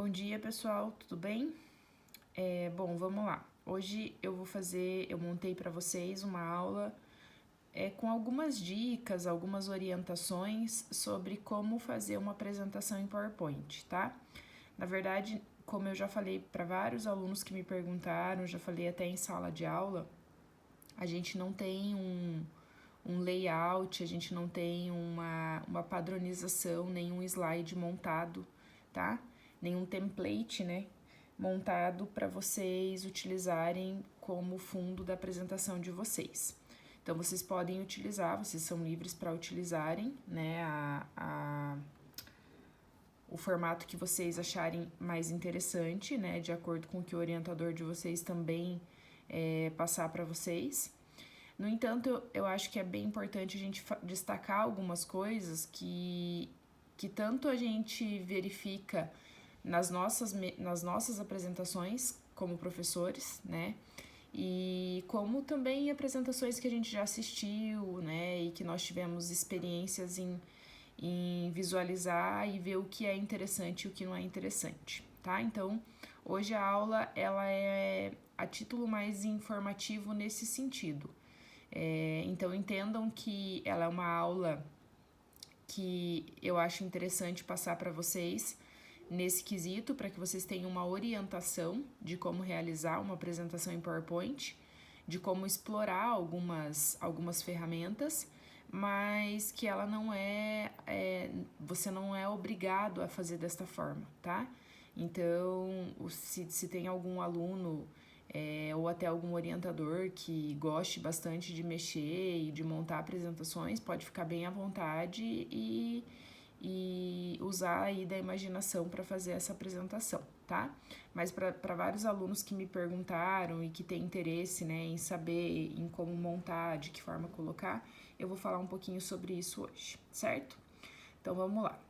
Bom dia, pessoal, tudo bem? Bom, vamos lá. Hoje eu montei para vocês uma aula com algumas dicas, algumas orientações sobre como fazer uma apresentação em PowerPoint, tá? Na verdade, como eu já falei para vários alunos que me perguntaram, já falei até em sala de aula, a gente não tem um layout, a gente não tem uma padronização, nenhum slide montado, tá? Nenhum template, né? Montado para vocês utilizarem como fundo da apresentação de vocês. Então, vocês podem utilizar, vocês são livres para utilizarem, né, o formato que vocês acharem mais interessante, né, de acordo com o que o orientador de vocês também passar para vocês. No entanto, eu acho que é bem importante a gente destacar algumas coisas que tanto a gente verifica nas nossas apresentações como professores, né? E como também em apresentações que a gente já assistiu, né? E que nós tivemos experiências em visualizar e ver o que é interessante e o que não é interessante, tá? Então, hoje a aula, ela é a título mais informativo nesse sentido. Então, entendam que ela é uma aula que eu acho interessante passar para vocês nesse quesito, para que vocês tenham uma orientação de como realizar uma apresentação em PowerPoint, de como explorar algumas ferramentas, mas que ela não você não é obrigado a fazer desta forma, tá? Então, se tem algum aluno ou até algum orientador que goste bastante de mexer e de montar apresentações, pode ficar bem à vontade e usar aí da imaginação para fazer essa apresentação, tá? Mas para vários alunos que me perguntaram e que têm interesse, né, em saber em como montar, de que forma colocar, eu vou falar um pouquinho sobre isso hoje, certo? Então vamos lá.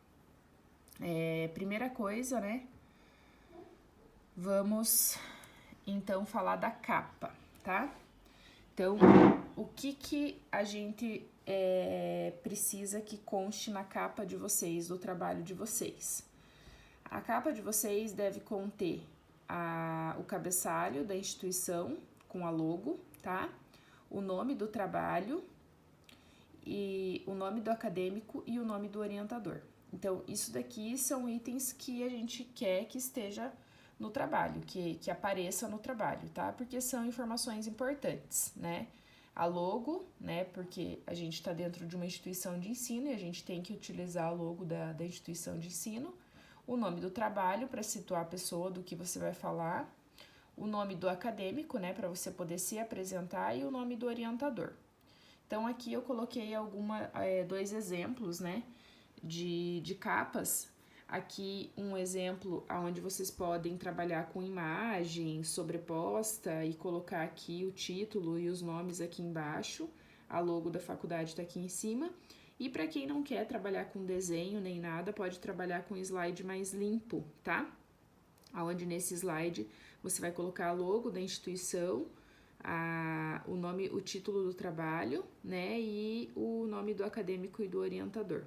Primeira coisa, né? Vamos então falar da capa, tá? Então, o que a gente precisa que conste na capa de vocês, do trabalho de vocês? A capa de vocês deve conter o cabeçalho da instituição com a logo, tá? O nome do trabalho, e o nome do acadêmico e o nome do orientador. Então, isso daqui são itens que a gente quer que esteja no trabalho, que apareça no trabalho, tá? Porque são informações importantes, né? A logo, né? Porque a gente está dentro de uma instituição de ensino e a gente tem que utilizar a logo da instituição de ensino. O nome do trabalho, para situar a pessoa do que você vai falar. O nome do acadêmico, né? Para você poder se apresentar. E o nome do orientador. Então, aqui eu coloquei dois exemplos, né? De capas. Aqui um exemplo onde vocês podem trabalhar com imagem sobreposta e colocar aqui o título e os nomes aqui embaixo. A logo da faculdade está aqui em cima. E para quem não quer trabalhar com desenho nem nada, pode trabalhar com slide mais limpo, tá? Onde nesse slide você vai colocar a logo da instituição, o nome, o título do trabalho, né? E o nome do acadêmico e do orientador.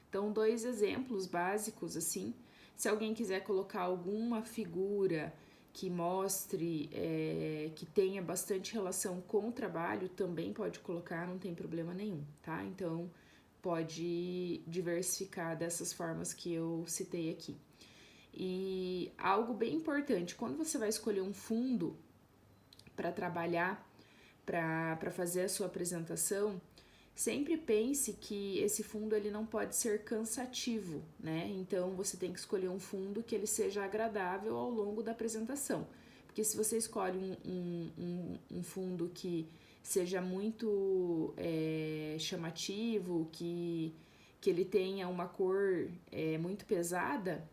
Então, dois exemplos básicos, assim. Se alguém quiser colocar alguma figura que mostre, que tenha bastante relação com o trabalho, também pode colocar, não tem problema nenhum, tá? Então, pode diversificar dessas formas que eu citei aqui. E algo bem importante, quando você vai escolher um fundo para trabalhar, para fazer a sua apresentação, sempre pense que esse fundo ele não pode ser cansativo, né? Então você tem que escolher um fundo que ele seja agradável ao longo da apresentação. Porque se você escolhe um fundo que seja muito chamativo, que ele tenha uma cor muito pesada,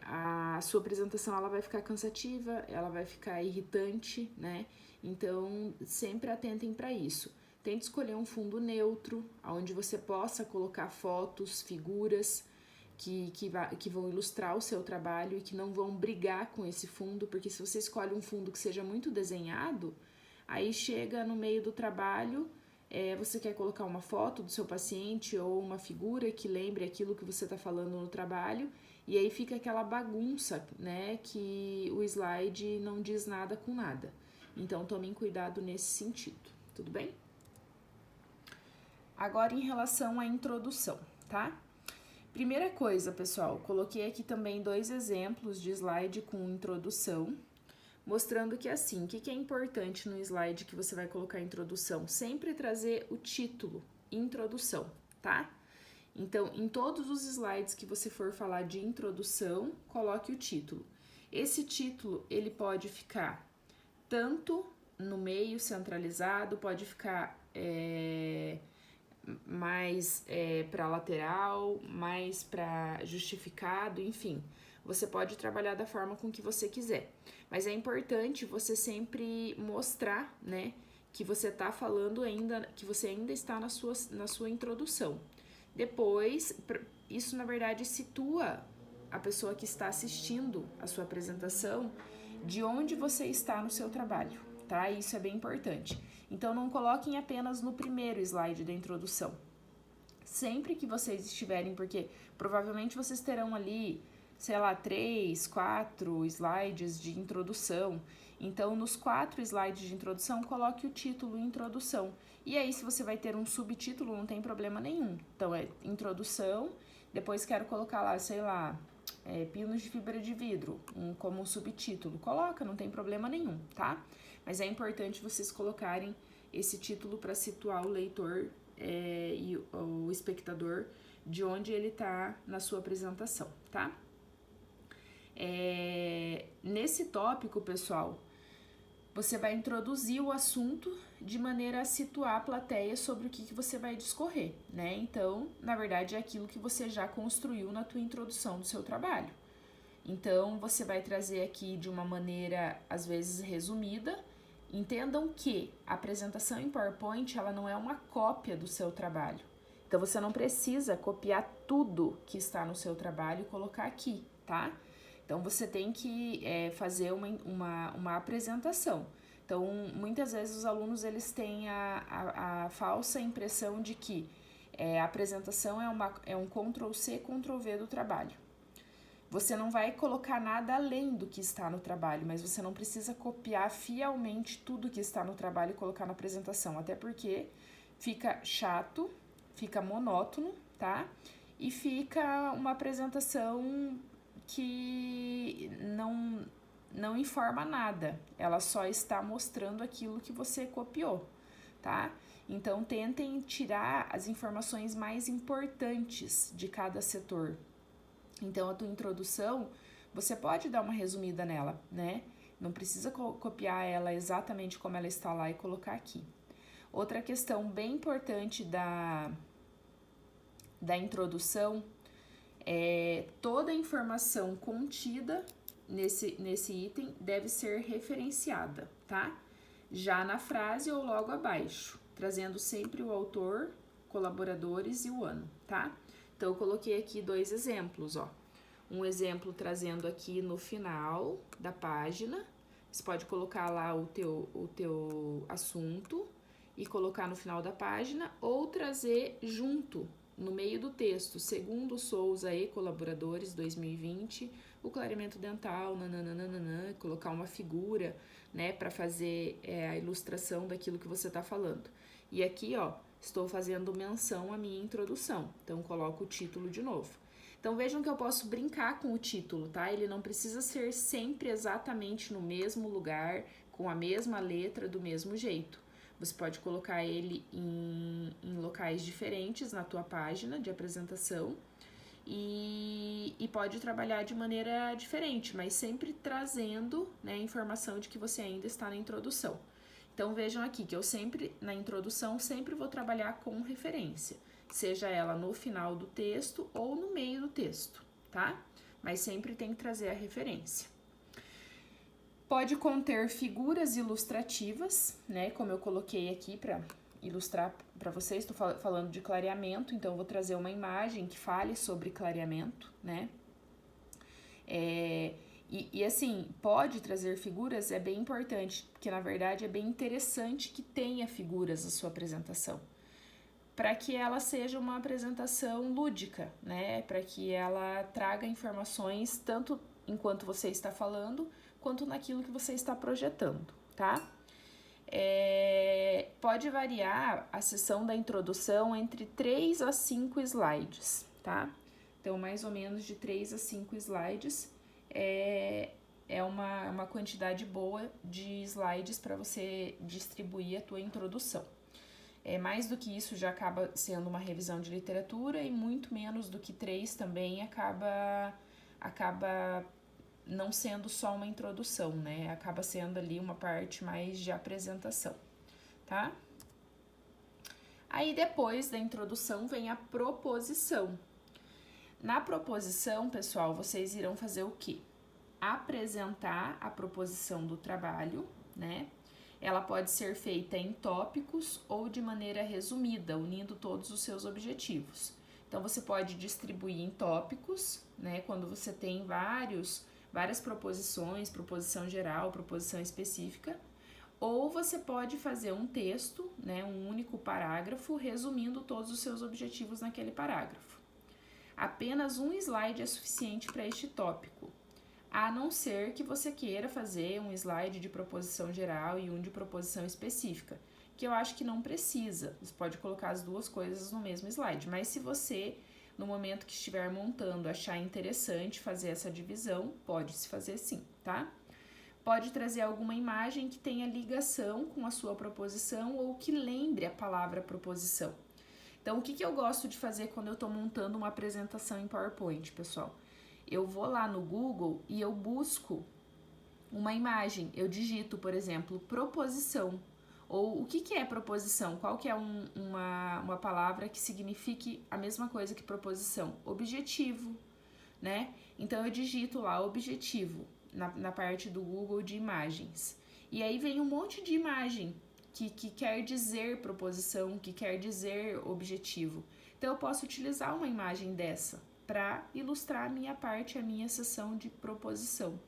a sua apresentação ela vai ficar cansativa, ela vai ficar irritante, né? Então sempre atentem para isso. Tente escolher um fundo neutro, onde você possa colocar fotos, figuras que vão ilustrar o seu trabalho e que não vão brigar com esse fundo, porque se você escolhe um fundo que seja muito desenhado, aí chega no meio do trabalho, Você quer colocar uma foto do seu paciente ou uma figura que lembre aquilo que você está falando no trabalho, e aí fica aquela bagunça, né, que o slide não diz nada com nada. Então, tomem cuidado nesse sentido, tudo bem? Agora, em relação à introdução, tá? Primeira coisa, pessoal, coloquei aqui também 2 exemplos de slide com introdução, mostrando que assim, o que é importante no slide que você vai colocar a introdução? Sempre trazer o título, introdução, tá? Então, em todos os slides que você for falar de introdução, coloque o título. Esse título, ele pode ficar tanto no meio centralizado, pode ficar mais para lateral, mais para justificado, enfim. Você pode trabalhar da forma com que você quiser. Mas é importante você sempre mostrar, né, que você está falando ainda, que você ainda está na sua introdução. Depois, isso na verdade situa a pessoa que está assistindo a sua apresentação de onde você está no seu trabalho, tá? Isso é bem importante. Então, não coloquem apenas no primeiro slide da introdução. Sempre que vocês estiverem, porque provavelmente vocês terão ali, sei lá, 3, 4 slides de introdução. Então, nos 4 slides de introdução, coloque o título Introdução. E aí, se você vai ter um subtítulo, não tem problema nenhum. Então, é Introdução, depois quero colocar lá, sei lá, pinos de fibra de vidro, como um subtítulo. Coloca, não tem problema nenhum, tá? Mas é importante vocês colocarem esse título para situar o leitor e o espectador de onde ele está na sua apresentação, tá? Nesse tópico, pessoal, você vai introduzir o assunto de maneira a situar a plateia sobre o que você vai discorrer, né? Então, na verdade, é aquilo que você já construiu na tua introdução do seu trabalho. Então, você vai trazer aqui de uma maneira, às vezes, resumida. Entendam que a apresentação em PowerPoint, ela não é uma cópia do seu trabalho. Então, você não precisa copiar tudo que está no seu trabalho e colocar aqui, tá? Então, você tem que fazer uma apresentação. Então, muitas vezes os alunos, eles têm a falsa impressão de que a apresentação é um Ctrl+C, Ctrl+V do trabalho. Você não vai colocar nada além do que está no trabalho, mas você não precisa copiar fielmente tudo que está no trabalho e colocar na apresentação, até porque fica chato, fica monótono, tá? E fica uma apresentação que não informa nada, ela só está mostrando aquilo que você copiou, tá? Então, tentem tirar as informações mais importantes de cada setor. Então, a tua introdução, você pode dar uma resumida nela, né? Não precisa copiar ela exatamente como ela está lá e colocar aqui. Outra questão bem importante da introdução é toda a informação contida nesse item deve ser referenciada, tá? Já na frase ou logo abaixo, trazendo sempre o autor, colaboradores e o ano, tá? Então, eu coloquei aqui 2 exemplos, ó. Um exemplo trazendo aqui no final da página. Você pode colocar lá o teu assunto e colocar no final da página, ou trazer junto, no meio do texto, segundo Souza e colaboradores 2020, o clareamento dental, nananana, colocar uma figura, né, para fazer a ilustração daquilo que você está falando. E aqui, ó, estou fazendo menção à minha introdução, então coloco o título de novo. Então vejam que eu posso brincar com o título, tá? Ele não precisa ser sempre exatamente no mesmo lugar, com a mesma letra, do mesmo jeito. Você pode colocar ele em locais diferentes na tua página de apresentação e pode trabalhar de maneira diferente, mas sempre trazendo, né, a informação de que você ainda está na introdução. Então, vejam aqui que eu sempre, na introdução, sempre vou trabalhar com referência, seja ela no final do texto ou no meio do texto, tá? Mas sempre tem que trazer a referência. Pode conter figuras ilustrativas, né? Como eu coloquei aqui para ilustrar para vocês, estou falando de clareamento, então eu vou trazer uma imagem que fale sobre clareamento, né? E assim, pode trazer figuras, é bem importante, porque na verdade é bem interessante que tenha figuras a sua apresentação, para que ela seja uma apresentação lúdica, né? Para que ela traga informações tanto enquanto você está falando, quanto naquilo que você está projetando, tá? Pode variar a sessão da introdução entre 3 a 5 slides, tá? Então, mais ou menos de 3 a 5 slides é uma quantidade boa de slides para você distribuir a tua introdução. Mais do que isso já acaba sendo uma revisão de literatura e muito menos do que 3 também acaba não sendo só uma introdução, né? Acaba sendo ali uma parte mais de apresentação, tá? Aí depois da introdução vem a proposição. Na proposição, pessoal, vocês irão fazer o quê? Apresentar a proposição do trabalho, né? Ela pode ser feita em tópicos ou de maneira resumida, unindo todos os seus objetivos. Então, você pode distribuir em tópicos, né? Quando você tem várias proposições, proposição geral, proposição específica, ou você pode fazer um texto, né? Um único parágrafo, resumindo todos os seus objetivos naquele parágrafo. Apenas um slide é suficiente para este tópico, a não ser que você queira fazer um slide de proposição geral e um de proposição específica, que eu acho que não precisa. Você pode colocar as duas coisas no mesmo slide, mas se você, no momento que estiver montando, achar interessante fazer essa divisão, pode-se fazer sim, tá? Pode trazer alguma imagem que tenha ligação com a sua proposição ou que lembre a palavra proposição. Então, o que eu gosto de fazer quando eu estou montando uma apresentação em PowerPoint, pessoal? Eu vou lá no Google e eu busco uma imagem. Eu digito, por exemplo, proposição. Ou o que é proposição? Qual que é uma palavra que signifique a mesma coisa que proposição? Objetivo, né? Então, eu digito lá objetivo na parte do Google de imagens. E aí vem um monte de imagem que quer dizer proposição, que quer dizer objetivo. Então, eu posso utilizar uma imagem dessa para ilustrar a minha parte, a minha sessão de proposição,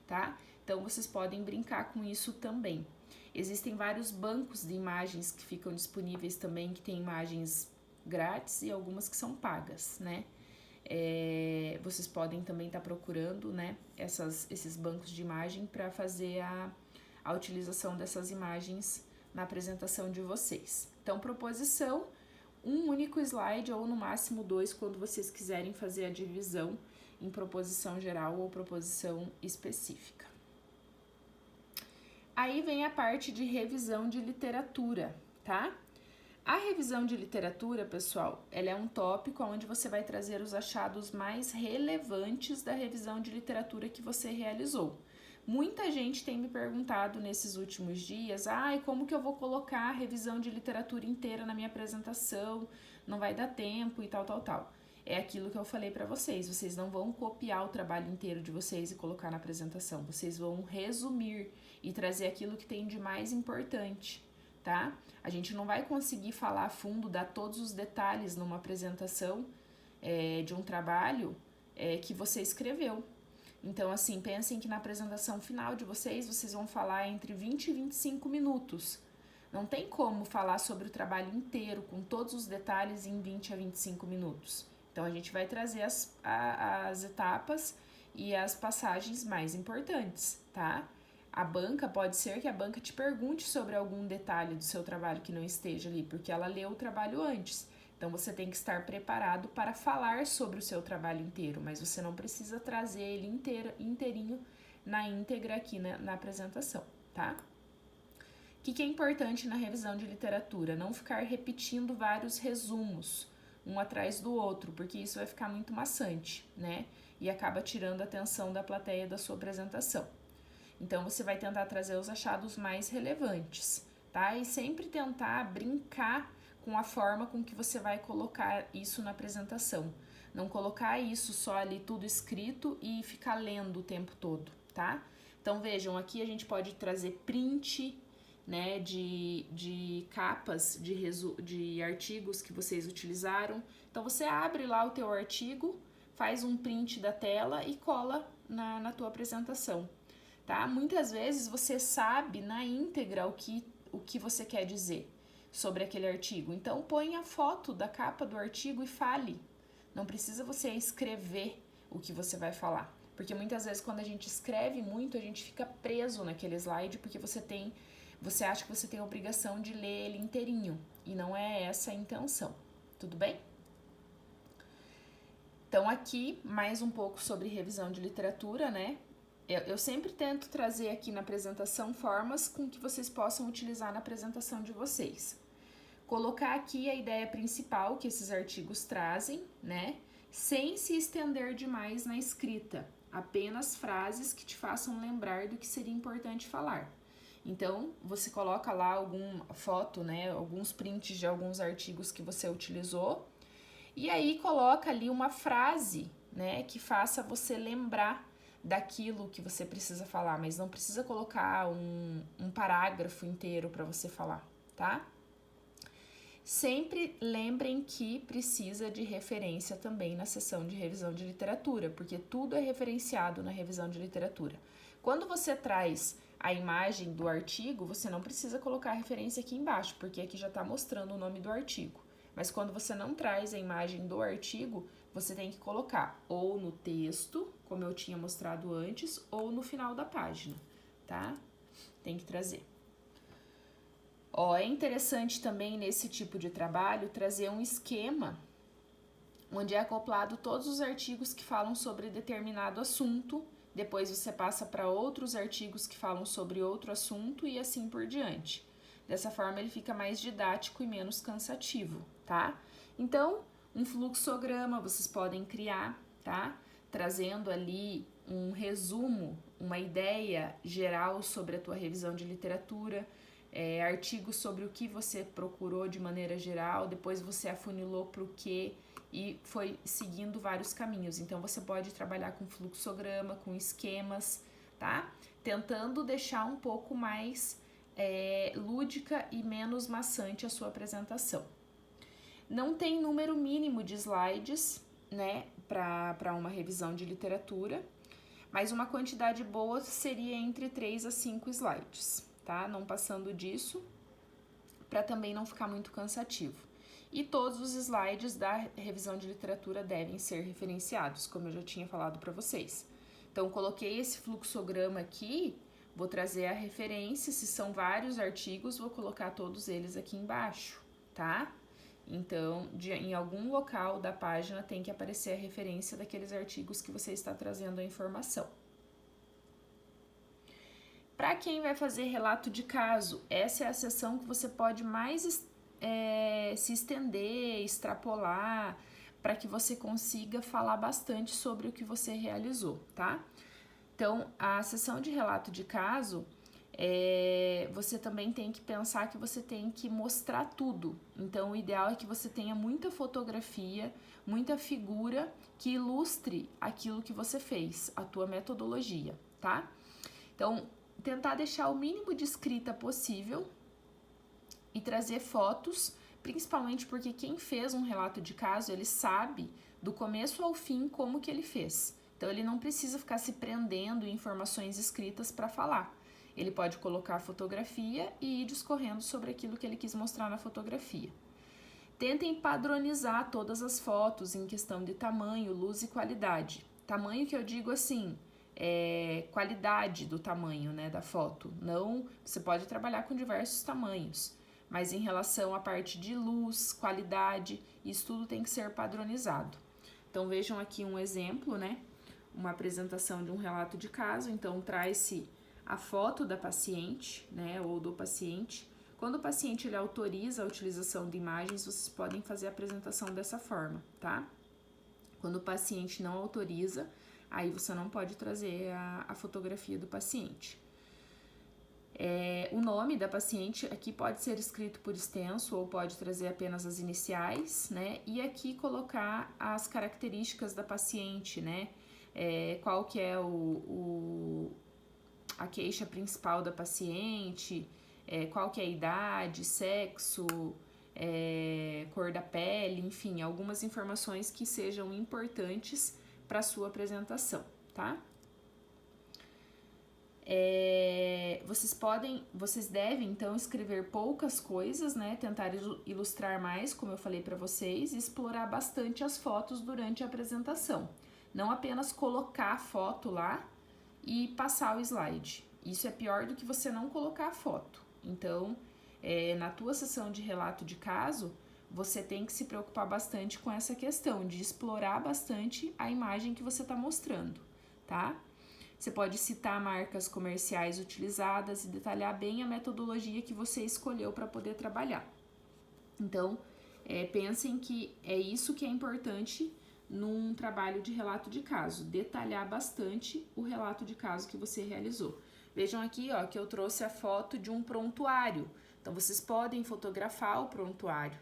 tá? Então, vocês podem brincar com isso também. Existem vários bancos de imagens que ficam disponíveis também, que tem imagens grátis e algumas que são pagas, né? Vocês podem também estar procurando, né, esses bancos de imagem para fazer a utilização dessas imagens na apresentação de vocês. Então, proposição, um único slide ou no máximo 2 quando vocês quiserem fazer a divisão em proposição geral ou proposição específica. Aí vem a parte de revisão de literatura, tá? A revisão de literatura, pessoal, ela é um tópico onde você vai trazer os achados mais relevantes da revisão de literatura que você realizou. Muita gente tem me perguntado nesses últimos dias, como que eu vou colocar a revisão de literatura inteira na minha apresentação? Não vai dar tempo e tal. É aquilo que eu falei para vocês não vão copiar o trabalho inteiro de vocês e colocar na apresentação, vocês vão resumir e trazer aquilo que tem de mais importante, tá? A gente não vai conseguir falar a fundo, dar todos os detalhes numa apresentação de um trabalho que você escreveu. Então, assim, pensem que na apresentação final de vocês vão falar entre 20 e 25 minutos. Não tem como falar sobre o trabalho inteiro, com todos os detalhes, em 20 a 25 minutos. Então, a gente vai trazer as etapas e as passagens mais importantes, tá? Pode ser que a banca te pergunte sobre algum detalhe do seu trabalho que não esteja ali, porque ela leu o trabalho antes. Então, você tem que estar preparado para falar sobre o seu trabalho inteiro, mas você não precisa trazer ele inteirinho na íntegra aqui na apresentação, tá? O que é importante na revisão de literatura? Não ficar repetindo vários resumos, um atrás do outro, porque isso vai ficar muito maçante, né? E acaba tirando a atenção da plateia da sua apresentação. Então, você vai tentar trazer os achados mais relevantes, tá? E sempre tentar brincar com a forma com que você vai colocar isso na apresentação. Não colocar isso só ali tudo escrito e ficar lendo o tempo todo, tá? Então, vejam, aqui a gente pode trazer print, né, de capas de artigos que vocês utilizaram. Então, você abre lá o teu artigo, faz um print da tela e cola na tua apresentação, tá? Muitas vezes você sabe na íntegra o que você quer dizer sobre aquele artigo, então põe a foto da capa do artigo e fale. Não precisa você escrever o que você vai falar, porque muitas vezes quando a gente escreve muito, a gente fica preso naquele slide, porque você acha que você tem a obrigação de ler ele inteirinho, e não é essa a intenção, tudo bem? Então aqui, mais um pouco sobre revisão de literatura, né? Eu sempre tento trazer aqui na apresentação formas com que vocês possam utilizar na apresentação de vocês. Colocar aqui a ideia principal que esses artigos trazem, né? Sem se estender demais na escrita, apenas frases que te façam lembrar do que seria importante falar. Então, você coloca lá alguma foto, né? Alguns prints de alguns artigos que você utilizou, e aí coloca ali uma frase, né, que faça você lembrar daquilo que você precisa falar, mas não precisa colocar um parágrafo inteiro para você falar, tá? Sempre lembrem que precisa de referência também na sessão de revisão de literatura, porque tudo é referenciado na revisão de literatura. Quando você traz a imagem do artigo, você não precisa colocar a referência aqui embaixo, porque aqui já está mostrando o nome do artigo. Mas quando você não traz a imagem do artigo, você tem que colocar ou no texto, como eu tinha mostrado antes, ou no final da página, tá? Tem que trazer. Ó, é interessante também nesse tipo de trabalho trazer um esquema onde é acoplado todos os artigos que falam sobre determinado assunto, depois você passa para outros artigos que falam sobre outro assunto e assim por diante. Dessa forma ele fica mais didático e menos cansativo, tá? Então, um fluxograma vocês podem criar, tá? Trazendo ali um resumo, uma ideia geral sobre a tua revisão de literatura, artigos sobre o que você procurou de maneira geral, depois você afunilou para o que e foi seguindo vários caminhos. Então, você pode trabalhar com fluxograma, com esquemas, tá? Tentando deixar um pouco mais lúdica e menos maçante a sua apresentação. Não tem número mínimo de slides, né, para uma revisão de literatura, mas uma quantidade boa seria entre 3 a 5 slides, tá? Não passando disso, para também não ficar muito cansativo. E todos os slides da revisão de literatura devem ser referenciados, como eu já tinha falado para vocês. Então, coloquei esse fluxograma aqui, vou trazer a referência, se são vários artigos, vou colocar todos eles aqui embaixo, tá? Então, em algum local da página tem que aparecer a referência daqueles artigos que você está trazendo a informação. Para quem vai fazer relato de caso, essa é a seção que você pode mais se estender, extrapolar, para que você consiga falar bastante sobre o que você realizou, tá? Então, a sessão de relato de caso, você também tem que pensar que você tem que mostrar tudo. Então, o ideal é que você tenha muita fotografia, muita figura que ilustre aquilo que você fez, a tua metodologia, tá? Então, tentar deixar o mínimo de escrita possível e trazer fotos, principalmente porque quem fez um relato de caso, ele sabe do começo ao fim como que ele fez. Então, ele não precisa ficar se prendendo em informações escritas para falar. Ele pode colocar a fotografia e ir discorrendo sobre aquilo que ele quis mostrar na fotografia. Tentem padronizar todas as fotos em questão de tamanho, luz e qualidade. Tamanho que eu digo assim, qualidade do tamanho, né, da foto. Não, você pode trabalhar com diversos tamanhos, mas em relação à parte de luz, qualidade, isso tudo tem que ser padronizado. Então, vejam aqui um exemplo, né? Uma apresentação de um relato de caso. Então, traz-se a foto da paciente, né, ou do paciente. Quando o paciente ele autoriza a utilização de imagens, vocês podem fazer a apresentação dessa forma, tá? Quando o paciente não autoriza, aí você não pode trazer a fotografia do paciente. O nome da paciente aqui pode ser escrito por extenso ou pode trazer apenas as iniciais, né? E aqui colocar as características da paciente, né? Qual que é a queixa principal da paciente, qual que é a idade, sexo, cor da pele, enfim, algumas informações que sejam importantes para sua apresentação, tá? Vocês devem então escrever poucas coisas, né? Tentar ilustrar mais, como eu falei para vocês, e explorar bastante as fotos durante a apresentação. Não apenas colocar a foto lá e passar o slide. Isso é pior do que você não colocar a foto. Então, na tua sessão de relato de caso, você tem que se preocupar bastante com essa questão de explorar bastante a imagem que você está mostrando, tá? Você pode citar marcas comerciais utilizadas e detalhar bem a metodologia que você escolheu para poder trabalhar. Então, pensem que é isso que é importante num trabalho de relato de caso, detalhar bastante o relato de caso que você realizou. Vejam aqui, ó, que eu trouxe a foto de um prontuário. Então, vocês podem fotografar o prontuário.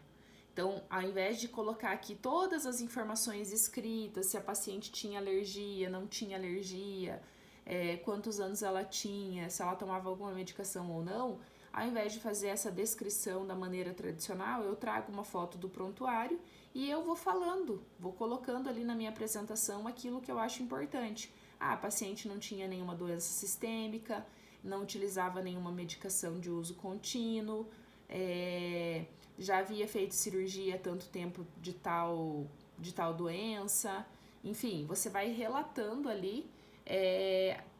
Então, ao invés de colocar aqui todas as informações escritas, se a paciente tinha alergia, não tinha alergia, quantos anos ela tinha, se ela tomava alguma medicação ou não, ao invés de fazer essa descrição da maneira tradicional, eu trago uma foto do prontuário e eu vou falando, vou colocando ali na minha apresentação aquilo que eu acho importante. A paciente não tinha nenhuma doença sistêmica, não utilizava nenhuma medicação de uso contínuo, já havia feito cirurgia há tanto tempo de tal doença, enfim, você vai relatando ali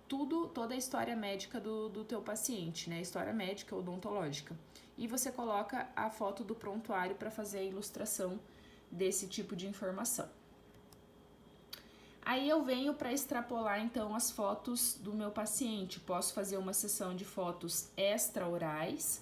toda a história médica do teu paciente, né? História médica odontológica. E você coloca a foto do prontuário para fazer a ilustração desse tipo de informação. Aí eu venho para extrapolar então as fotos do meu paciente. Posso fazer uma sessão de fotos extraorais,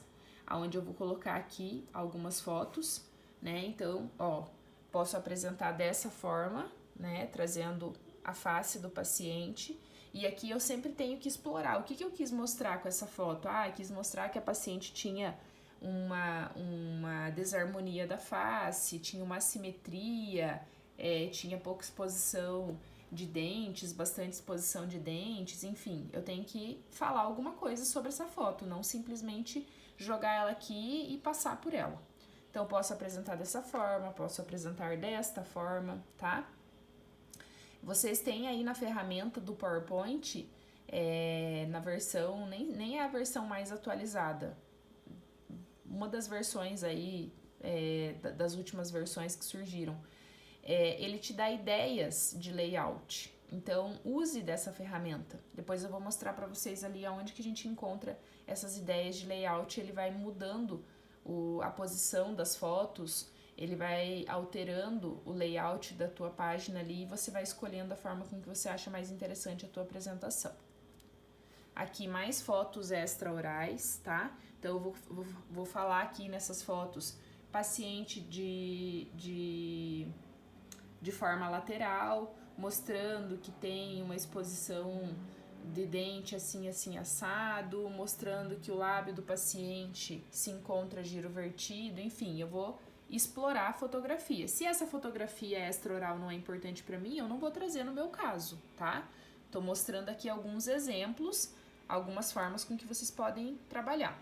onde eu vou colocar aqui algumas fotos, né? Então, ó, posso apresentar dessa forma, né? Trazendo a face do paciente. E aqui eu sempre tenho que explorar. O que eu quis mostrar com essa foto? Quis mostrar que a paciente tinha uma desarmonia da face, tinha uma assimetria, tinha pouca exposição de dentes, bastante exposição de dentes, enfim. Eu tenho que falar alguma coisa sobre essa foto, não simplesmente jogar ela aqui e passar por ela. Então, posso apresentar dessa forma, posso apresentar desta forma, tá? Vocês têm aí na ferramenta do PowerPoint, na versão, nem é a versão mais atualizada, uma das versões aí, das últimas versões que surgiram, ele te dá ideias de layout, então use dessa ferramenta. Depois eu vou mostrar para vocês ali onde que a gente encontra essas ideias de layout. Ele vai mudando a posição das fotos, ele vai alterando o layout da tua página ali e você vai escolhendo a forma com que você acha mais interessante a tua apresentação. Aqui mais fotos extraorais, tá? Então eu vou falar aqui nessas fotos paciente de forma lateral, mostrando que tem uma exposição de dente assim, assim, assado, mostrando que o lábio do paciente se encontra girovertido, enfim, eu vou explorar a fotografia. Se essa fotografia extraoral não é importante para mim, eu não vou trazer no meu caso, tá? Tô mostrando aqui alguns exemplos, algumas formas com que vocês podem trabalhar.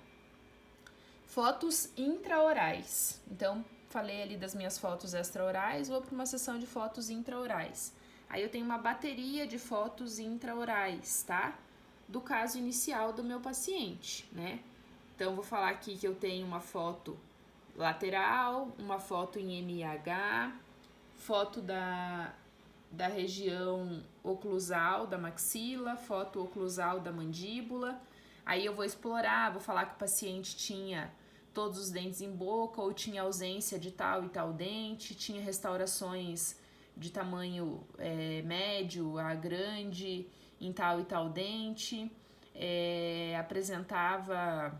Fotos intraorais. Então, falei ali das minhas fotos extraorais, vou para uma sessão de fotos intraorais. Aí eu tenho uma bateria de fotos intraorais, tá? Do caso inicial do meu paciente, né? Então, vou falar aqui que eu tenho uma foto lateral, uma foto em MIH, foto da região oclusal da maxila, foto oclusal da mandíbula. Aí eu vou explorar, vou falar que o paciente tinha todos os dentes em boca ou tinha ausência de tal e tal dente, tinha restaurações de tamanho médio a grande em tal e tal dente, apresentava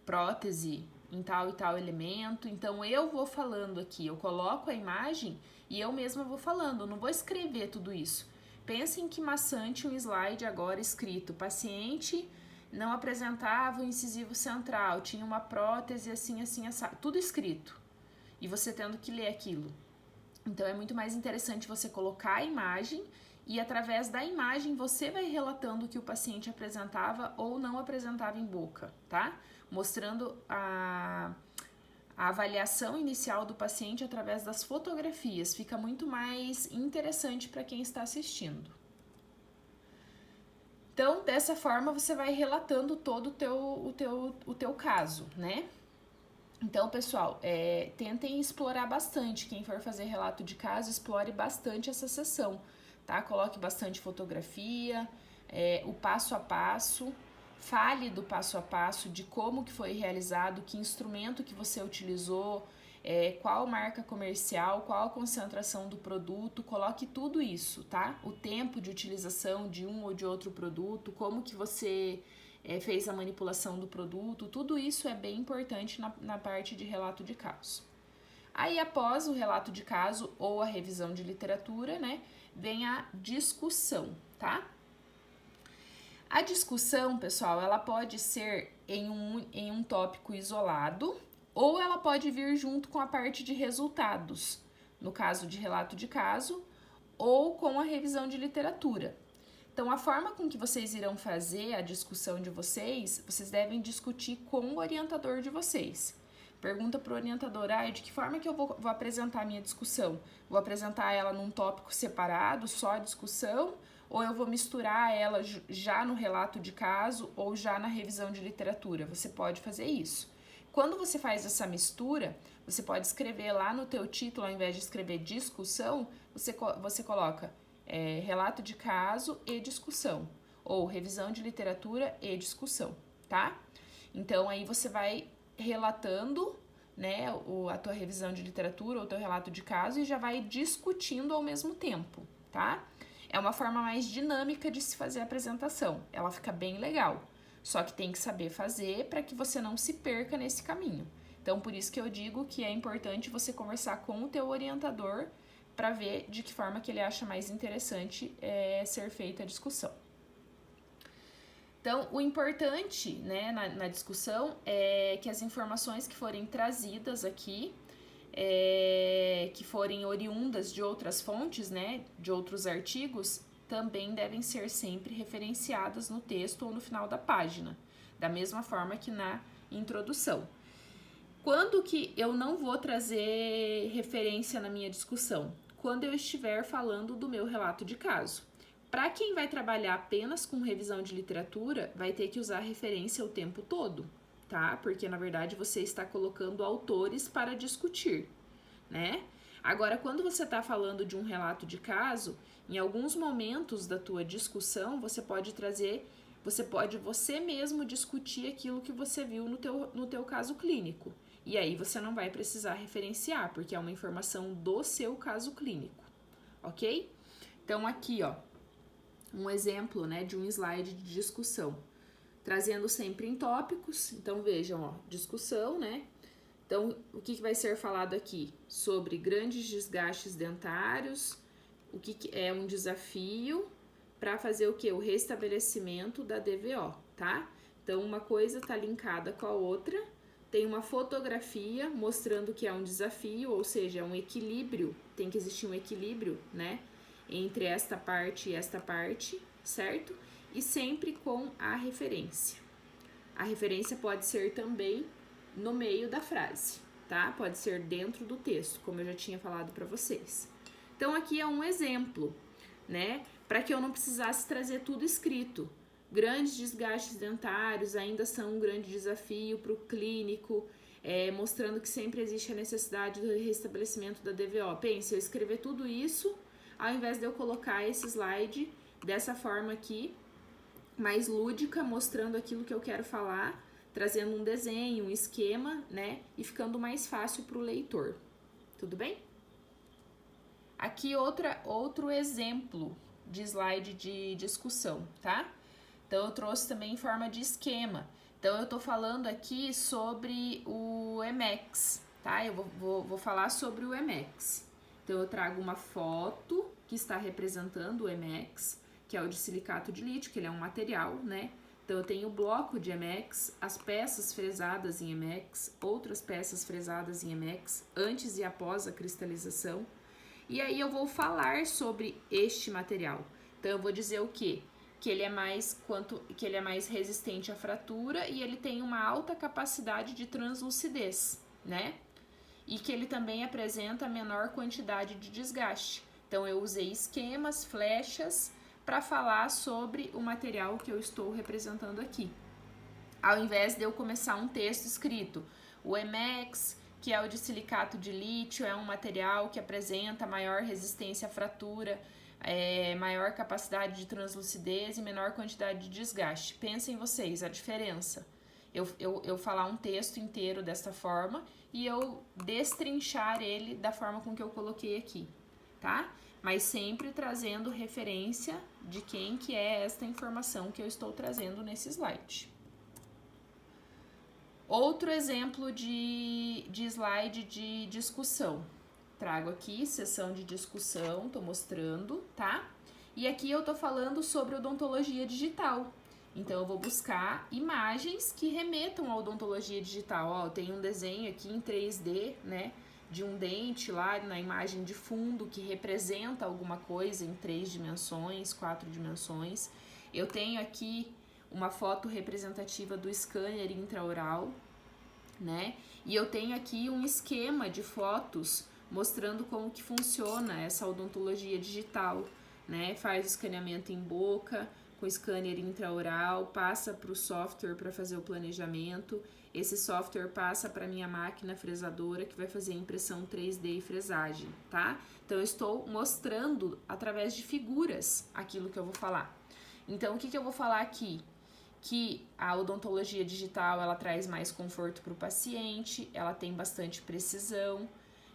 prótese em tal e tal elemento. Então eu vou falando aqui, eu coloco a imagem e eu mesma vou falando, não vou escrever tudo isso. Pensem que maçante um slide agora escrito: paciente não apresentava o incisivo central, tinha uma prótese assim, assim, assado, tudo escrito. E você tendo que ler aquilo. Então é muito mais interessante você colocar a imagem e através da imagem você vai relatando o que o paciente apresentava ou não apresentava em boca, tá? Mostrando a avaliação inicial do paciente através das fotografias. Fica muito mais interessante para quem está assistindo. Então, dessa forma, você vai relatando todo o teu caso, né? Então, pessoal, tentem explorar bastante. Quem for fazer relato de caso, explore bastante essa sessão, tá? Coloque bastante fotografia, o passo a passo. Fale do passo a passo, de como que foi realizado, que instrumento que você utilizou, qual marca comercial, qual a concentração do produto, coloque tudo isso, tá? O tempo de utilização de um ou de outro produto, como que você fez a manipulação do produto, tudo isso é bem importante na parte de relato de caso. Aí, após o relato de caso ou a revisão de literatura, né, vem a discussão, tá? A discussão, pessoal, ela pode ser em um tópico isolado ou ela pode vir junto com a parte de resultados, no caso de relato de caso, ou com a revisão de literatura. Então, a forma com que vocês irão fazer a discussão de vocês devem discutir com o orientador de vocês. Pergunta para o orientador, de que forma que eu vou apresentar a minha discussão? Vou apresentar ela num tópico separado, só a discussão, ou eu vou misturar ela já no relato de caso ou já na revisão de literatura? Você pode fazer isso. Quando você faz essa mistura, você pode escrever lá no teu título, ao invés de escrever discussão, você coloca relato de caso e discussão, ou revisão de literatura e discussão, tá? Então, aí você vai relatando, né, a tua revisão de literatura ou o teu relato de caso e já vai discutindo ao mesmo tempo, tá? É uma forma mais dinâmica de se fazer a apresentação. Ela fica bem legal. Só que tem que saber fazer para que você não se perca nesse caminho. Então, por isso que eu digo que é importante você conversar com o teu orientador para ver de que forma que ele acha mais interessante ser feita a discussão. Então, o importante, né, na discussão é que as informações que forem trazidas aqui, que forem oriundas de outras fontes, né, de outros artigos, também devem ser sempre referenciadas no texto ou no final da página, da mesma forma que na introdução. Quando que eu não vou trazer referência na minha discussão? Quando eu estiver falando do meu relato de caso. Para quem vai trabalhar apenas com revisão de literatura, vai ter que usar referência o tempo todo, tá? Porque, na verdade, você está colocando autores para discutir, né? Agora, quando você está falando de um relato de caso, em alguns momentos da tua discussão, você pode você mesmo discutir aquilo que você viu no teu caso clínico. E aí você não vai precisar referenciar, porque é uma informação do seu caso clínico, ok? Então, aqui, ó, um exemplo, né, de um slide de discussão, trazendo sempre em tópicos. Então, vejam, ó, discussão, né? Então, o que vai ser falado aqui? Sobre grandes desgastes dentários, o que é um desafio para fazer o quê? O restabelecimento da DVO, tá? Então, uma coisa tá linkada com a outra. Tem uma fotografia mostrando que é um desafio, ou seja, é um equilíbrio, tem que existir um equilíbrio, né? Entre esta parte e esta parte, certo? E sempre com a referência. A referência pode ser também no meio da frase, tá? Pode ser dentro do texto, como eu já tinha falado para vocês. Então, aqui é um exemplo, né? Para que eu não precisasse trazer tudo escrito. Grandes desgastes dentários ainda são um grande desafio para o clínico, mostrando que sempre existe a necessidade do restabelecimento da DVO. Pense, eu escrever tudo isso, ao invés de eu colocar esse slide dessa forma aqui, mais lúdica, mostrando aquilo que eu quero falar, trazendo um desenho, um esquema, né? E ficando mais fácil para o leitor. Tudo bem? Aqui outro exemplo de slide de discussão, tá? Então, eu trouxe também em forma de esquema. Então, eu tô falando aqui sobre o Emex, tá? Eu vou falar sobre o Emex. Então, eu trago uma foto que está representando o Emex, que é o de silicato de lítio, que ele é um material, né? Então, eu tenho o bloco de Emex, as peças fresadas em Emex, outras peças fresadas em Emex, antes e após a cristalização. E aí, eu vou falar sobre este material. Então, eu vou dizer o quê? Que ele é mais resistente à fratura e ele tem uma alta capacidade de translucidez, né? e que ele também apresenta menor quantidade de desgaste. Então eu usei esquemas, flechas, para falar sobre o material que eu estou representando aqui. Ao invés de eu começar um texto escrito, o Emex, que é o de silicato de lítio, é um material que apresenta maior resistência à fratura, maior capacidade de translucidez e menor quantidade de desgaste. Pensem vocês, a diferença. Eu falar um texto inteiro desta forma e eu destrinchar ele da forma com que eu coloquei aqui, tá? Mas sempre trazendo referência de quem que é esta informação que eu estou trazendo nesse slide. Outro exemplo de slide de discussão. Trago aqui sessão de discussão, tô mostrando, tá? E aqui eu tô falando sobre odontologia digital. Então eu vou buscar imagens que remetam à odontologia digital. Ó, tem um desenho aqui em 3D, né? De um dente lá na imagem de fundo que representa alguma coisa em 3 dimensões, 4 dimensões. Eu tenho aqui uma foto representativa do scanner intraoral, né? E eu tenho aqui um esquema de fotos mostrando como que funciona essa odontologia digital, né? Faz o escaneamento em boca, com scanner intraoral, passa para o software para fazer o planejamento. Esse software passa para minha máquina fresadora que vai fazer impressão 3D e fresagem, tá? Então eu estou mostrando através de figuras aquilo que eu vou falar. Então o que eu vou falar aqui? Que a odontologia digital ela traz mais conforto para o paciente, ela tem bastante precisão,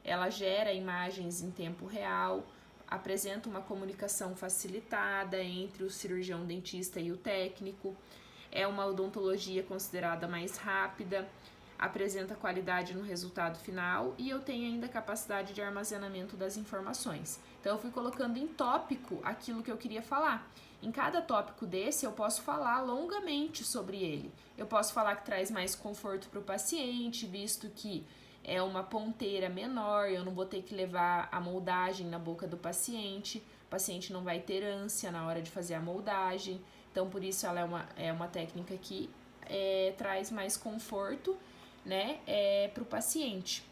ela gera imagens em tempo real, apresenta uma comunicação facilitada entre o cirurgião dentista e o técnico, é uma odontologia considerada mais rápida, apresenta qualidade no resultado final e eu tenho ainda capacidade de armazenamento das informações. Então eu fui colocando em tópico aquilo que eu queria falar. Em cada tópico desse eu posso falar longamente sobre ele. Eu posso falar que traz mais conforto para o paciente, visto que é uma ponteira menor, eu não vou ter que levar a moldagem na boca do paciente, o paciente não vai ter ânsia na hora de fazer a moldagem, então por isso ela é uma técnica que traz mais conforto, né, para o paciente.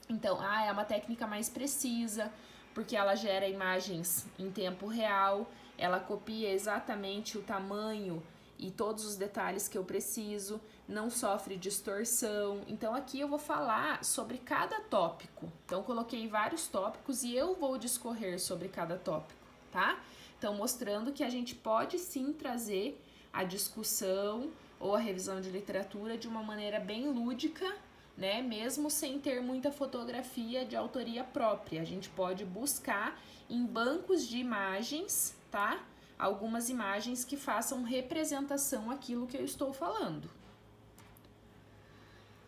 Então, é uma técnica mais precisa, porque ela gera imagens em tempo real, ela copia exatamente o tamanho e todos os detalhes que eu preciso, não sofre distorção. Então aqui eu vou falar sobre cada tópico. Então eu coloquei vários tópicos e eu vou discorrer sobre cada tópico, tá? Então mostrando que a gente pode sim trazer a discussão ou a revisão de literatura de uma maneira bem lúdica, né? Mesmo sem ter muita fotografia de autoria própria. A gente pode buscar em bancos de imagens, tá? Algumas imagens que façam representação àquilo que eu estou falando.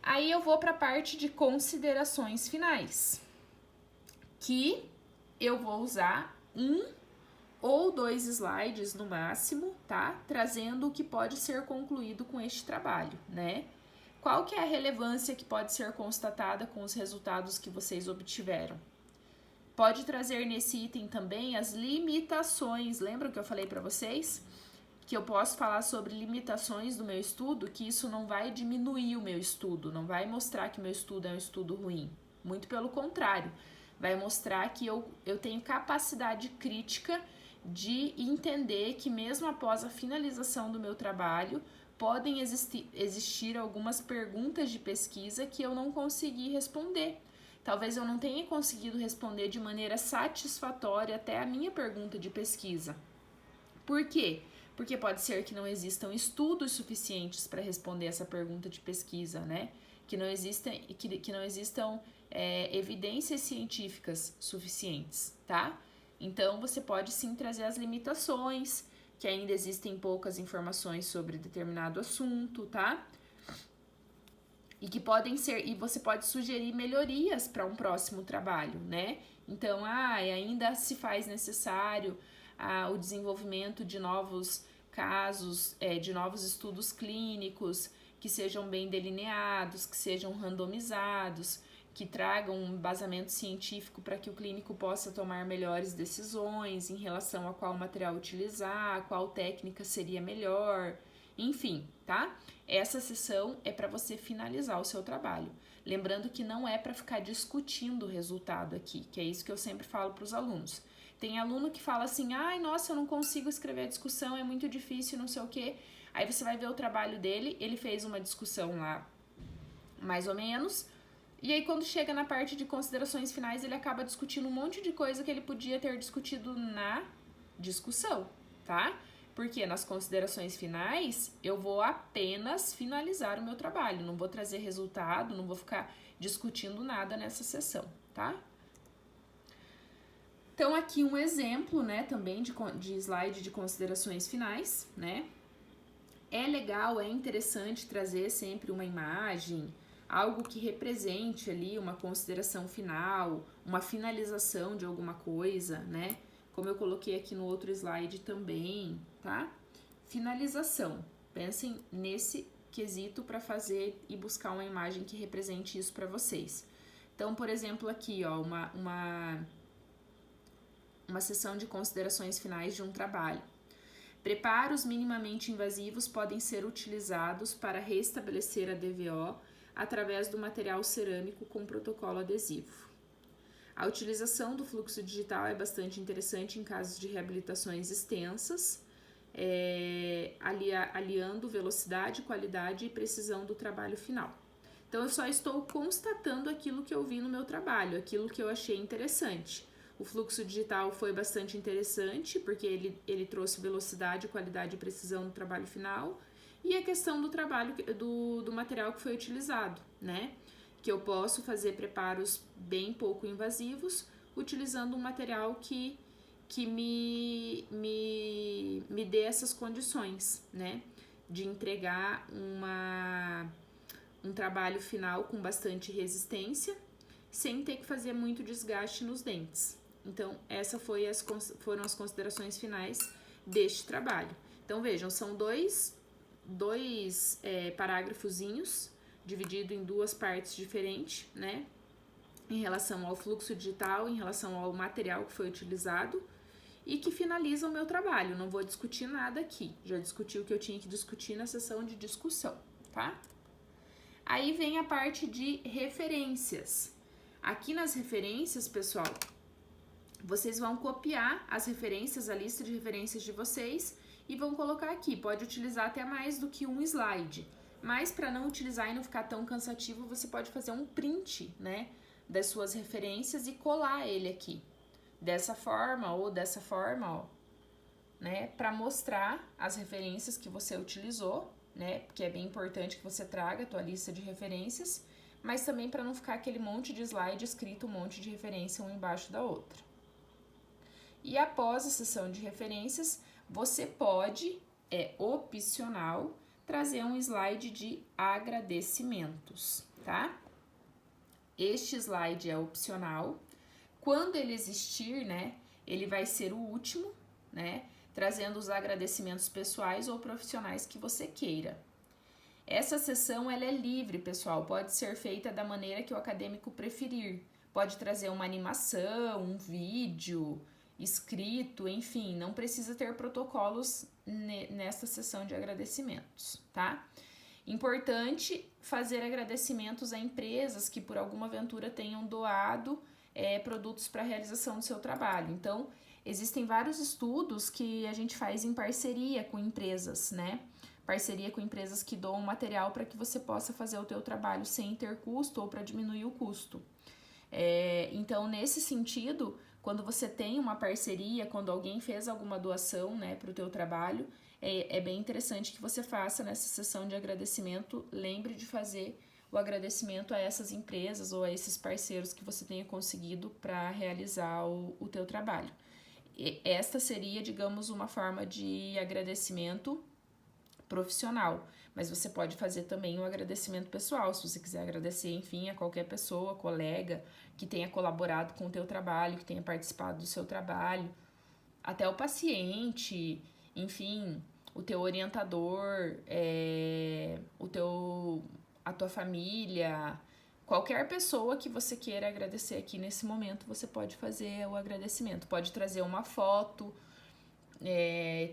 Aí eu vou para a parte de considerações finais, que eu vou usar 1 ou 2 slides no máximo, tá? Trazendo o que pode ser concluído com este trabalho, né? Qual que é a relevância que pode ser constatada com os resultados que vocês obtiveram? Pode trazer nesse item também as limitações. Lembram que eu falei para vocês? Que eu posso falar sobre limitações do meu estudo, que isso não vai diminuir o meu estudo, não vai mostrar que meu estudo é um estudo ruim. Muito pelo contrário, vai mostrar que eu tenho capacidade crítica de entender que mesmo após a finalização do meu trabalho, podem existir algumas perguntas de pesquisa que eu não consegui responder. Talvez eu não tenha conseguido responder de maneira satisfatória até a minha pergunta de pesquisa. Por quê? Porque pode ser que não existam estudos suficientes para responder essa pergunta de pesquisa, né? Que não existam evidências científicas suficientes, tá? Então, você pode sim trazer as limitações, que ainda existem poucas informações sobre determinado assunto, tá? E que podem ser, e você pode sugerir melhorias para um próximo trabalho, né? Então, ainda se faz necessário o desenvolvimento de novos casos, de novos estudos clínicos que sejam bem delineados, que sejam randomizados, que tragam um embasamento científico para que o clínico possa tomar melhores decisões em relação a qual material utilizar, qual técnica seria melhor, enfim, tá? Essa sessão é para você finalizar o seu trabalho. Lembrando que não é para ficar discutindo o resultado aqui, que é isso que eu sempre falo para os alunos. Tem aluno que fala assim, ai, nossa, eu não consigo escrever a discussão, é muito difícil, não sei o quê. Aí você vai ver o trabalho dele, ele fez uma discussão lá, mais ou menos, e aí quando chega na parte de considerações finais, ele acaba discutindo um monte de coisa que ele podia ter discutido na discussão, tá? Porque nas considerações finais, eu vou apenas finalizar o meu trabalho, não vou trazer resultado, não vou ficar discutindo nada nessa sessão, tá? Então, aqui um exemplo, né, também de slide de considerações finais, né? É legal, é interessante trazer sempre uma imagem, algo que represente ali uma consideração final, uma finalização de alguma coisa, né? Como eu coloquei aqui no outro slide também, tá? Finalização. Pensem nesse quesito para fazer e buscar uma imagem que represente isso para vocês. Então, por exemplo, aqui, ó, uma sessão de considerações finais de um trabalho. Preparos minimamente invasivos podem ser utilizados para restabelecer a DVO através do material cerâmico com protocolo adesivo. A utilização do fluxo digital é bastante interessante em casos de reabilitações extensas, aliando velocidade, qualidade e precisão do trabalho final. Então, eu só estou constatando aquilo que eu vi no meu trabalho, aquilo que eu achei interessante. O fluxo digital foi bastante interessante, porque ele trouxe velocidade, qualidade e precisão no trabalho final. E a questão do trabalho, do material que foi utilizado, né? Que eu posso fazer preparos bem pouco invasivos, utilizando um material que me dê essas condições, né? De entregar um trabalho final com bastante resistência, sem ter que fazer muito desgaste nos dentes. Então, essas foram as considerações finais deste trabalho. Então, vejam, são dois parágrafozinhos, dividido em duas partes diferentes, né? Em relação ao fluxo digital, em relação ao material que foi utilizado, e que finalizam o meu trabalho. Não vou discutir nada aqui, já discuti o que eu tinha que discutir na sessão de discussão, tá? Aí vem a parte de referências. Aqui nas referências, pessoal, vocês vão copiar as referências, a lista de referências de vocês e vão colocar aqui. Pode utilizar até mais do que um slide, mas para não utilizar e não ficar tão cansativo, você pode fazer um print, né, das suas referências e colar ele aqui. Dessa forma ou dessa forma, ó, né, para mostrar as referências que você utilizou, né, porque é bem importante que você traga a tua lista de referências, mas também para não ficar aquele monte de slide escrito um monte de referência um embaixo da outra. E após a sessão de referências, você pode, é opcional, trazer um slide de agradecimentos, tá? Este slide é opcional. Quando ele existir, né, ele vai ser o último, né, trazendo os agradecimentos pessoais ou profissionais que você queira. Essa sessão ela é livre, pessoal, pode ser feita da maneira que o acadêmico preferir. Pode trazer uma animação, um vídeo, escrito, enfim, não precisa ter protocolos nessa sessão de agradecimentos, tá? Importante fazer agradecimentos a empresas que por alguma aventura tenham doado produtos para a realização do seu trabalho. Então, existem vários estudos que a gente faz em parceria com empresas, né? Parceria com empresas que doam material para que você possa fazer o teu trabalho sem ter custo ou para diminuir o custo. Então, nesse sentido, quando você tem uma parceria, quando alguém fez alguma doação, né, para o teu trabalho, é bem interessante que você faça nessa sessão de agradecimento, lembre de fazer o agradecimento a essas empresas ou a esses parceiros que você tenha conseguido para realizar o teu trabalho. Esta seria, digamos, uma forma de agradecimento profissional, mas você pode fazer também um agradecimento pessoal, se você quiser agradecer, enfim, a qualquer pessoa, colega, que tenha colaborado com o teu trabalho, que tenha participado do seu trabalho, até o paciente, enfim, o teu orientador, a tua família, qualquer pessoa que você queira agradecer aqui nesse momento, você pode fazer o agradecimento. Pode trazer uma foto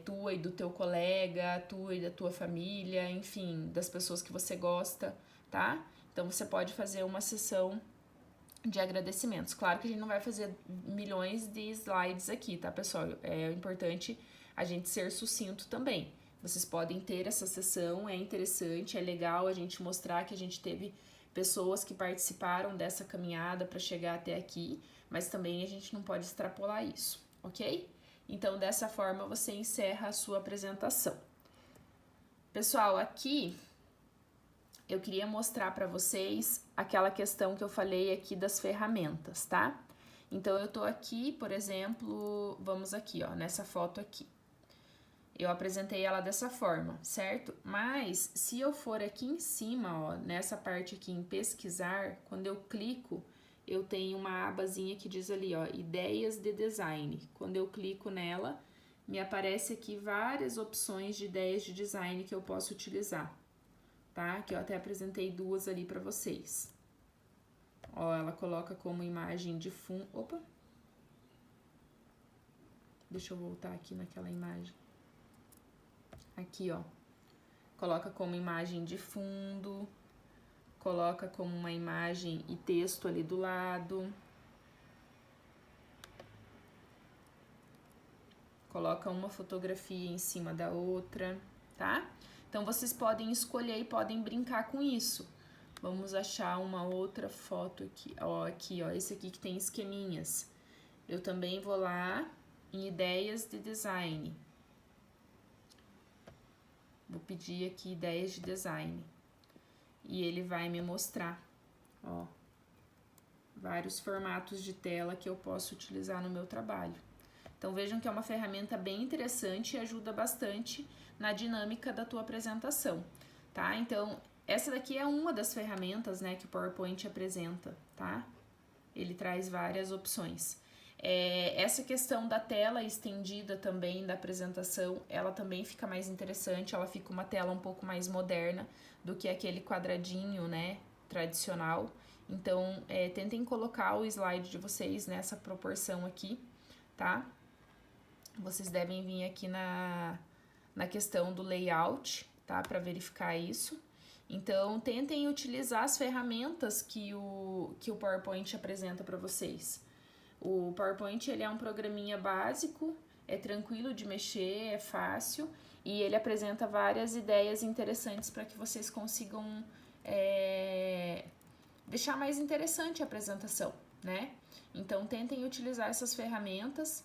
tua e do teu colega, tua e da tua família, enfim, das pessoas que você gosta, tá? Então, você pode fazer uma sessão de agradecimentos. Claro que a gente não vai fazer milhões de slides aqui, tá, pessoal? É importante a gente ser sucinto também. Vocês podem ter essa sessão, é interessante, é legal a gente mostrar que a gente teve pessoas que participaram dessa caminhada para chegar até aqui, mas também a gente não pode extrapolar isso, ok? Então, dessa forma, você encerra a sua apresentação. Pessoal, aqui eu queria mostrar para vocês aquela questão que eu falei aqui das ferramentas, tá? Então, eu tô aqui, por exemplo, vamos aqui, ó, nessa foto aqui. Eu apresentei ela dessa forma, certo? Mas, se eu for aqui em cima, ó, nessa parte aqui em pesquisar, quando eu clico, eu tenho uma abazinha que diz ali, ó, ideias de design. Quando eu clico nela, me aparece aqui várias opções de ideias de design que eu posso utilizar, tá? Que eu até apresentei duas ali para vocês. Ó, ela coloca como imagem de fundo... Opa! Deixa eu voltar aqui naquela imagem. Aqui, ó. Coloca como imagem de fundo, coloca como uma imagem e texto ali do lado. Coloca uma fotografia em cima da outra, tá? Então, vocês podem escolher e podem brincar com isso. Vamos achar uma outra foto aqui. Ó, aqui, ó, esse aqui que tem esqueminhas. Eu também vou lá em ideias de design. Vou pedir aqui ideias de design. E ele vai me mostrar, ó, vários formatos de tela que eu posso utilizar no meu trabalho. Então, vejam que é uma ferramenta bem interessante e ajuda bastante na dinâmica da tua apresentação, tá? Então, essa daqui é uma das ferramentas, né, que o PowerPoint apresenta, tá? Ele traz várias opções. Essa questão da tela estendida também da apresentação, ela também fica mais interessante, ela fica uma tela um pouco mais moderna do que aquele quadradinho, né, tradicional. Então, tentem colocar o slide de vocês nessa proporção aqui, tá? Vocês devem vir aqui na questão do layout, tá, para verificar isso. Então, tentem utilizar as ferramentas que o PowerPoint apresenta para vocês. O PowerPoint, ele é um programinha básico, é tranquilo de mexer, é fácil, e ele apresenta várias ideias interessantes para que vocês consigam deixar mais interessante a apresentação, né? Então, tentem utilizar essas ferramentas,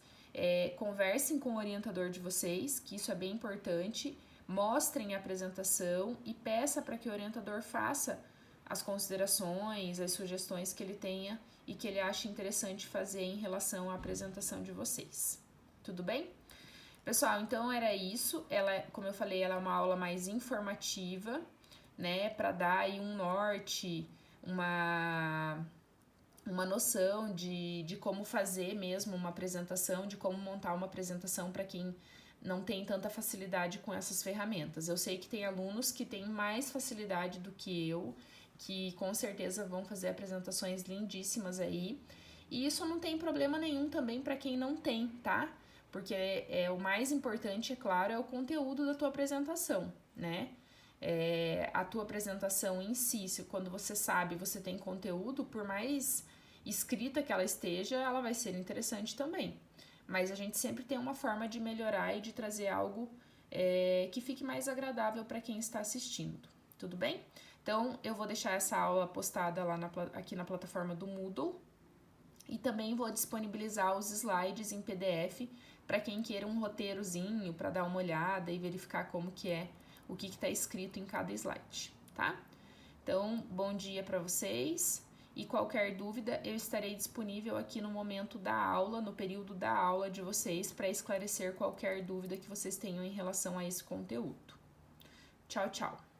conversem com o orientador de vocês, que isso é bem importante, mostrem a apresentação e peça para que o orientador faça as considerações, as sugestões que ele tenha e que ele ache interessante fazer em relação à apresentação de vocês. Tudo bem? Pessoal, então era isso. Ela, como eu falei, ela é uma aula mais informativa, né, para dar aí um norte, uma noção de como fazer mesmo uma apresentação, de como montar uma apresentação para quem não tem tanta facilidade com essas ferramentas. Eu sei que tem alunos que têm mais facilidade do que eu, que com certeza vão fazer apresentações lindíssimas aí. E isso não tem problema nenhum também para quem não tem, tá? Porque o mais importante, é claro, é o conteúdo da tua apresentação, né? A tua apresentação em si, quando você sabe, você tem conteúdo, por mais escrita que ela esteja, ela vai ser interessante também. Mas a gente sempre tem uma forma de melhorar e de trazer algo que fique mais agradável para quem está assistindo, tudo bem? Então, eu vou deixar essa aula postada lá aqui na plataforma do Moodle e também vou disponibilizar os slides em PDF para quem queira um roteirozinho para dar uma olhada e verificar como que é, o que está escrito em cada slide, tá? Então, bom dia para vocês e qualquer dúvida eu estarei disponível aqui no momento da aula, no período da aula de vocês, para esclarecer qualquer dúvida que vocês tenham em relação a esse conteúdo. Tchau, tchau!